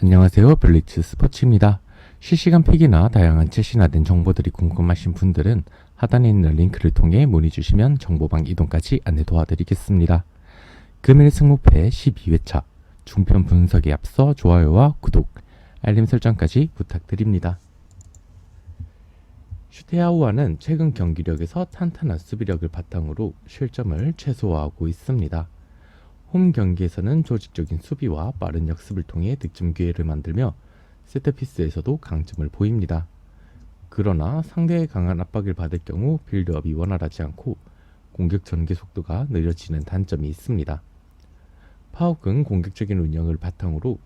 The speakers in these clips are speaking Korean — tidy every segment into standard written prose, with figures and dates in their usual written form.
안녕하세요. 블리츠 스포츠입니다. 실시간 픽이나 다양한 최신화된 정보들이 궁금하신 분들은 하단에 있는 링크를 통해 문의 주시면 정보방 이동까지 안내 도와드리겠습니다. 금일 승무패 12회차 중편 분석에 앞서 좋아요와 구독, 알림 설정까지 부탁드립니다. 슈테아우아는 최근 경기력에서 탄탄한 수비력을 바탕으로 실점을 최소화하고 있습니다. 홈 경기에서는 조직적인 수비와 빠른 역습을 통해 득점 기회를 만들며 세트피스에서도 강점을 보입니다. 그러나 상대의 강한 압박을 받을 경우 빌드업이 원활하지 않고 공격 전개 속도가 느려지는 단점이 있습니다. 파욱은 공격적인 운영을 바탕으로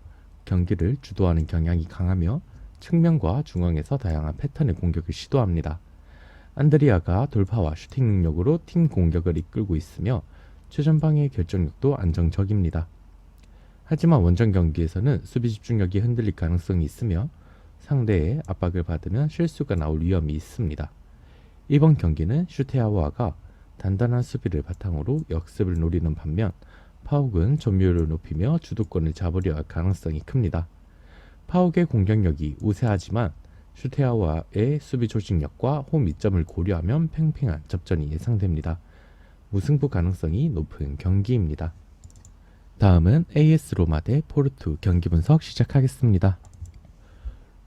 경기를 주도하는 경향이 강하며 측면과 중앙에서 다양한 패턴의 공격을 시도합니다. 안드리아가 돌파와 슈팅 능력으로 팀 공격을 이끌고 있으며 최전방의 결정력도 안정적입니다. 하지만 원정 경기에서는 수비 집중력이 흔들릴 가능성이 있으며 상대의 압박을 받으면 실수가 나올 위험이 있습니다. 이번 경기는 슈테아우아가 단단한 수비를 바탕으로 역습을 노리는 반면 파욱은 점유율을 높이며 주도권을 잡으려 할 가능성이 큽니다. 파욱의 공격력이 우세하지만 슈테아우아의 수비 조직력과 홈 이점을 고려하면 팽팽한 접전이 예상됩니다. 무승부 가능성이 높은 경기입니다. 다음은 AS 로마 대 포르투 경기 분석 시작하겠습니다.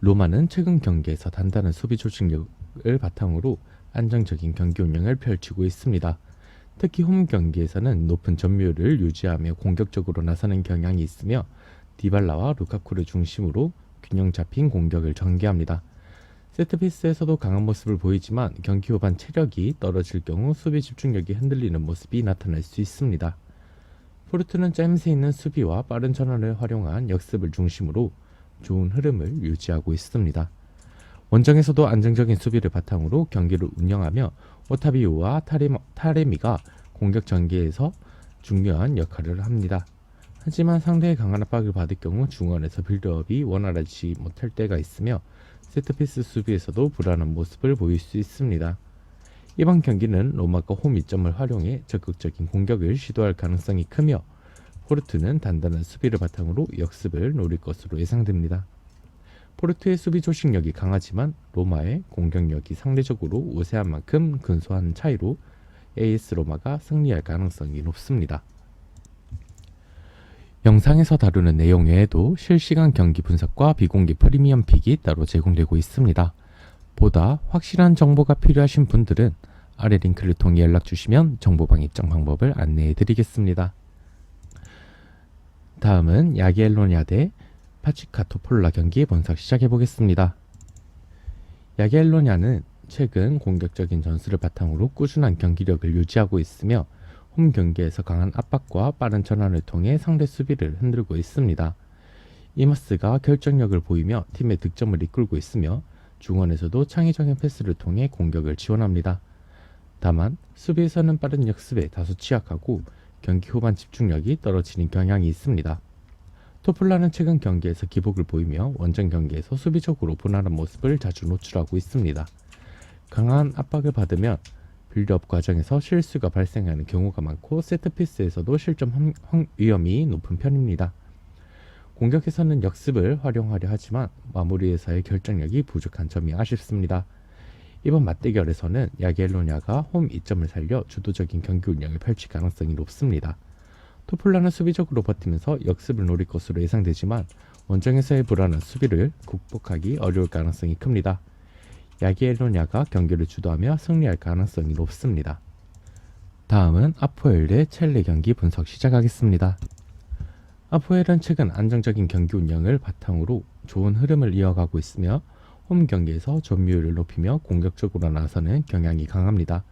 로마는 최근 경기에서 단단한 수비 조직력을 바탕으로 안정적인 경기 운영을 펼치고 있습니다. 특히 홈 경기에서는 높은 점유율을 유지하며 공격적으로 나서는 경향이 있으며 디발라와 루카쿠를 중심으로 균형 잡힌 공격을 전개합니다. 세트피스에서도 강한 모습을 보이지만 경기 후반 체력이 떨어질 경우 수비 집중력이 흔들리는 모습이 나타날 수 있습니다. 포르투는 짬새 있는 수비와 빠른 전환을 활용한 역습을 중심으로 좋은 흐름을 유지하고 있습니다. 원정에서도 안정적인 수비를 바탕으로 경기를 운영하며 오타비오와 타레미가 공격 전개에서 중요한 역할을 합니다. 하지만 상대의 강한 압박을 받을 경우 중원에서 빌드업이 원활하지 못할 때가 있으며 세트피스 수비에서도 불안한 모습을 보일 수 있습니다. 이번 경기는 로마가 홈 이점을 활용해 적극적인 공격을 시도할 가능성이 크며 포르투는 단단한 수비를 바탕으로 역습을 노릴 것으로 예상됩니다. 포르투의 수비 조직력이 강하지만 로마의 공격력이 상대적으로 우세한 만큼 근소한 차이로 AS 로마가 승리할 가능성이 높습니다. 영상에서 다루는 내용 외에도 실시간 경기 분석과 비공개 프리미엄 픽이 따로 제공되고 있습니다. 보다 확실한 정보가 필요하신 분들은 아래 링크를 통해 연락 주시면 정보방 입장 방법을 안내해 드리겠습니다. 다음은 야기엘로냐 대 파치카 토폴라 경기 분석 시작해 보겠습니다. 야기엘로냐는 최근 공격적인 전술을 바탕으로 꾸준한 경기력을 유지하고 있으며 홈 경기에서 강한 압박과 빠른 전환을 통해 상대 수비를 흔들고 있습니다. 이마스가 결정력을 보이며 팀의 득점을 이끌고 있으며 중원에서도 창의적인 패스를 통해 공격을 지원합니다. 다만 수비에서는 빠른 역습에 다소 취약하고 경기 후반 집중력이 떨어지는 경향이 있습니다. 토플라는 최근 경기에서 기복을 보이며 원정 경기에서 수비적으로 불안한 모습을 자주 노출하고 있습니다. 강한 압박을 받으면 빌드업 과정에서 실수가 발생하는 경우가 많고 세트피스에서도 실점 위험이 높은 편입니다. 공격에서는 역습을 활용하려 하지만 마무리에서의 결정력이 부족한 점이 아쉽습니다. 이번 맞대결에서는 야기엘로냐가 홈 이점을 살려 주도적인 경기 운영을 펼칠 가능성이 높습니다. 토플라는 수비적으로 버티면서 역습을 노릴 것으로 예상되지만 원정에서의 불안한 수비를 극복하기 어려울 가능성이 큽니다. 야기엘로냐가 경기를 주도하며 승리할 가능성이 높습니다. 다음은 아포엘 대 첼레 경기 분석 시작하겠습니다. 아포엘은 최근 안정적인 경기 운영을 바탕으로 좋은 흐름을 이어가고 있으며 홈 경기에서 점유율을 높이며 공격적으로 나서는 경향이 강합니다.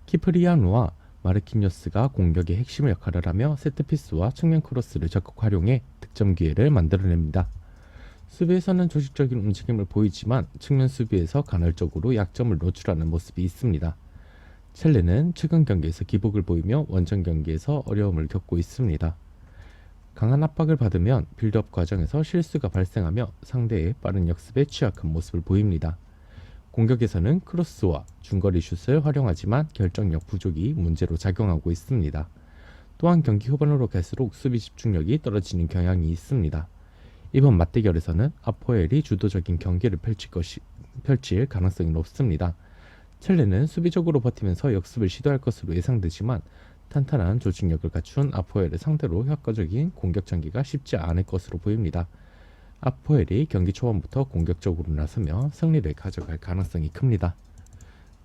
키프리아누와 마르키뇨스가 공격의 핵심 역할을 하며 세트피스와 측면 크로스를 적극 활용해 득점 기회를 만들어냅니다. 수비에서는 조직적인 움직임을 보이지만 측면 수비에서 간헐적으로 약점을 노출하는 모습이 있습니다. 첼레는 최근 경기에서 기복을 보이며 원정 경기에서 어려움을 겪고 있습니다. 강한 압박을 받으면 빌드업 과정에서 실수가 발생하며 상대의 빠른 역습에 취약한 모습을 보입니다. 공격에서는 크로스와 중거리 슛을 활용하지만 결정력 부족이 문제로 작용하고 있습니다. 또한 경기 후반으로 갈수록 수비 집중력이 떨어지는 경향이 있습니다. 이번 맞대결에서는 아포엘이 주도적인 경기를 펼칠 가능성이 높습니다. 첼레는 수비적으로 버티면서 역습을 시도할 것으로 예상되지만 탄탄한 조직력을 갖춘 아포엘을 상대로 효과적인 공격 전개가 쉽지 않을 것으로 보입니다. 아포엘이 경기 초반부터 공격적으로 나서며 승리를 가져갈 가능성이 큽니다.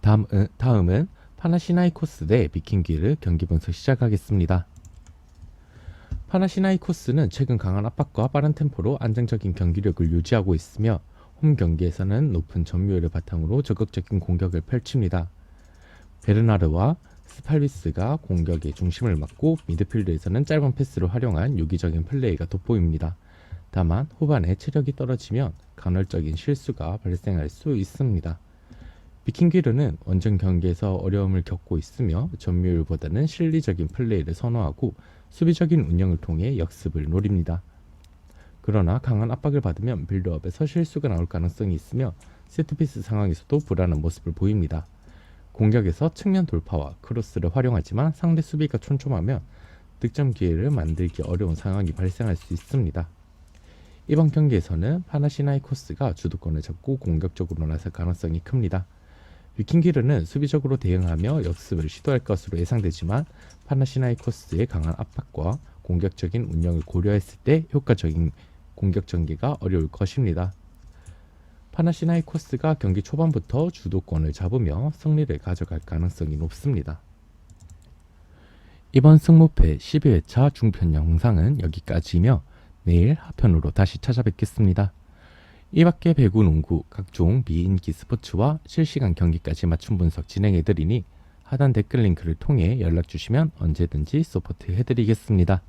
다음은 파나시나이코스 대 비킹기르 경기 분석 시작하겠습니다. 파나시나이코스는 최근 강한 압박과 빠른 템포로 안정적인 경기력을 유지하고 있으며 홈 경기에서는 높은 점유율을 바탕으로 적극적인 공격을 펼칩니다. 베르나르와 스팔비스가 공격의 중심을 맡고 미드필드에서는 짧은 패스를 활용한 유기적인 플레이가 돋보입니다. 다만 후반에 체력이 떨어지면 간헐적인 실수가 발생할 수 있습니다. 비킹기르는 원정 경기에서 어려움을 겪고 있으며 점유율보다는 실리적인 플레이를 선호하고 수비적인 운영을 통해 역습을 노립니다. 그러나 강한 압박을 받으면 빌드업에서 실수가 나올 가능성이 있으며 세트피스 상황에서도 불안한 모습을 보입니다. 공격에서 측면 돌파와 크로스를 활용하지만 상대 수비가 촘촘하면 득점 기회를 만들기 어려운 상황이 발생할 수 있습니다. 이번 경기에서는 파나시나이코스가 주도권을 잡고 공격적으로 나설 가능성이 큽니다. 비킹기르는 수비적으로 대응하며 역습을 시도할 것으로 예상되지만 파나시나이코스의 강한 압박과 공격적인 운영을 고려했을 때 효과적인 공격 전개가 어려울 것입니다. 파나시나이코스가 경기 초반부터 주도권을 잡으며 승리를 가져갈 가능성이 높습니다. 이번 승무패 12회차 중편 영상은 여기까지이며 내일 하편으로 다시 찾아뵙겠습니다. 이밖에 배구, 농구, 각종 비인기 스포츠와 실시간 경기까지 맞춤 분석 진행해드리니 하단 댓글 링크를 통해 연락주시면 언제든지 서포트 해드리겠습니다.